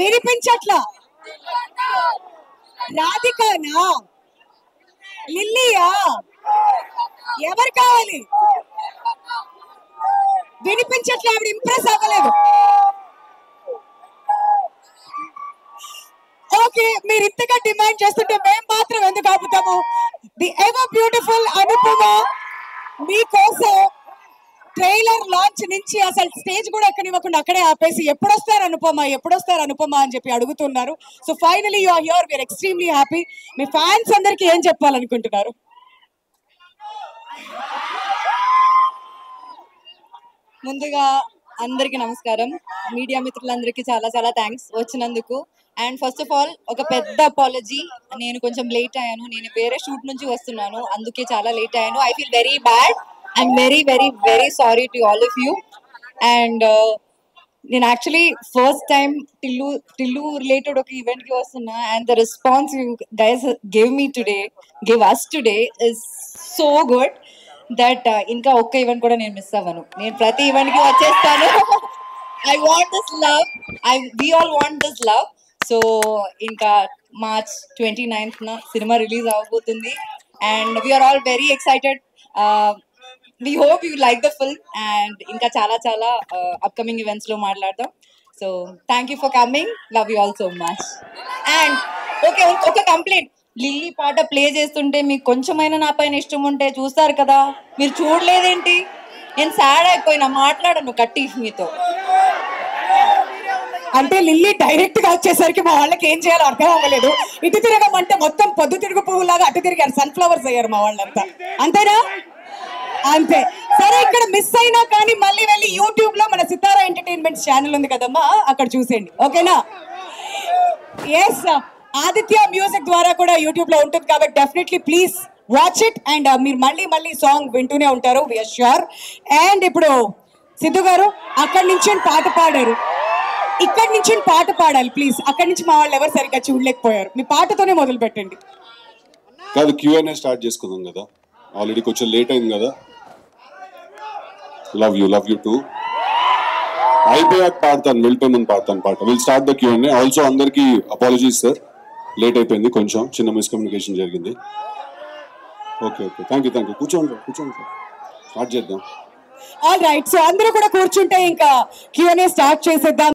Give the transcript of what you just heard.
వినిపించట్లా. రాధికానా, లిల్లీయా, ఎవరు కావాలి? వినిపించట్లా, ఆవిడ ఇంప్రెస్ అవ్వలేదు. ఓకే, మీరు ఇంతగా డిమాండ్ చేస్తుంటే మేము మాత్రం ఎందుకు ఆపుతాము? ది ఎవర్ బ్యూటిఫుల్ అనుపమ మీకోసం ట్రైలర్ లాంచ్ నుంచి అసలు స్టేజ్ కూడా ఎక్కనివ్వకుండా అక్కడే ఆపేసి ఎప్పుడొస్తారు అనుపమ అని చెప్పి అడుగుతున్నారు. So finally you are here, we are extremely happy. మీ ఫ్యాన్స్ అందరికి ఏం చెప్పాలనుకుంటున్నారు? ముందుగా అందరికి నమస్కారం. మీడియా మిత్రులందరికీ చాలా చాలా థ్యాంక్స్ వచ్చినందుకు. అండ్ ఫస్ట్ ఆఫ్ ఆల్ ఒక పెద్ద అపాలజీ, నేను కొంచెం లేట్ అయ్యాను. నేను వేరే షూట్ నుంచి వస్తున్నాను, అందుకే చాలా లేట్ అయ్యాను. I feel very bad. I'm very very very sorry to all of you. And నేను actually first time Tillu related ఒక ఈవెంట్ కి వస్తున్నా. And the response you guys give us today is so good that ఇంకా ఒక్క event కూడా నేను miss అవ్వను. నేను ప్రతి ఈవెంట్ కి వచ్చేస్తాను. I want this love, we all want this love. So ఇంకా మార్చ్ 29th సినిమా రిలీజ్ అవబోతుంది. And we're all very excited. We hope you like the film. And ఇంకా చాలా చాలా అప్కమింగ్ ఈవెంట్స్ లో మాట్లాడదాం. So thank you for coming, love you all so much. And okay, ఒక complaint, Lilly పాట play చేస్తుంటే మీకు కొంచెమైనా నా పైన ఇష్టం ఉంటే చూస్తారు కదా, మీరు చూడలేదేంటి? నేను సాడ్ అయిపోయినా, మాట్లాడను కట్టి మీతో. అంటే లిల్లీ డైరెక్ట్ గా వచ్చేసరికి మా వాళ్ళకి ఏం చేయాలో అర్థం అవ్వలేదు. ఇటు తిరగమంటే మొత్తం పొద్దు తిరుగు పువ్వులాగా అటు తిరిగారు, సన్ఫ్లవర్స్ అయ్యారు మా వాళ్ళంతా. అంతేనా? అంతే. సరే, ఇక్కడ మిస్ అయినా కానీ మళ్ళీ వెళ్ళి యూట్యూబ్ లో మన సితారా ఎంటర్టైన్మెంట్ ఛానల్ ఉంది కదమ్మా, అక్కడ చూసేయండి. ఓకేనా? ఎస్, ఆదిత్య మ్యూజిక్ ద్వారా కూడా యూట్యూబ్ లో ఉంటుంది కాబట్టి definitely please watch it. And మీరు మళ్ళీ సాంగ్ వింటూనే ఉంటారు, వీఆర్ ష్యూర్. అండ్ ఇప్పుడు సిద్ధు గారు అక్కడి నుంచి పాట పాడారు, ఇక్కడి నుంచి పాట పాడాలి ప్లీజ్. అక్కడి నుంచి మా వాళ్ళు ఎవరు సరిగ్గా చూడలేకపోయారు. మీ పాటతోనే మొదలు పెట్టండి. కాదు, Q&A స్టార్ట్ చేసుకుందాం కదా, ఆల్రెడీ కొంచెం లేట్ అయింది కదా. లవ్ యూ టూ అయిపోయాక పాడతాను, వెళ్ళిపోయి ముందు పాడతాను పాట. Will start the Q&A. Also అందరికి అపాలజీస్ సార్, లేట్ అయిపోయింది, కొంచెం చిన్న మిస్కమ్యూనికేషన్ జరిగింది. ఓకే థ్యాంక్ యూ కూర్చోండి స్టార్ట్ చేద్దాం. ఆల్ రైట్, సో అందరూ కూడా కూర్చుంటే ఇంకా Q&A స్టార్ట్ చేసేద్దాం.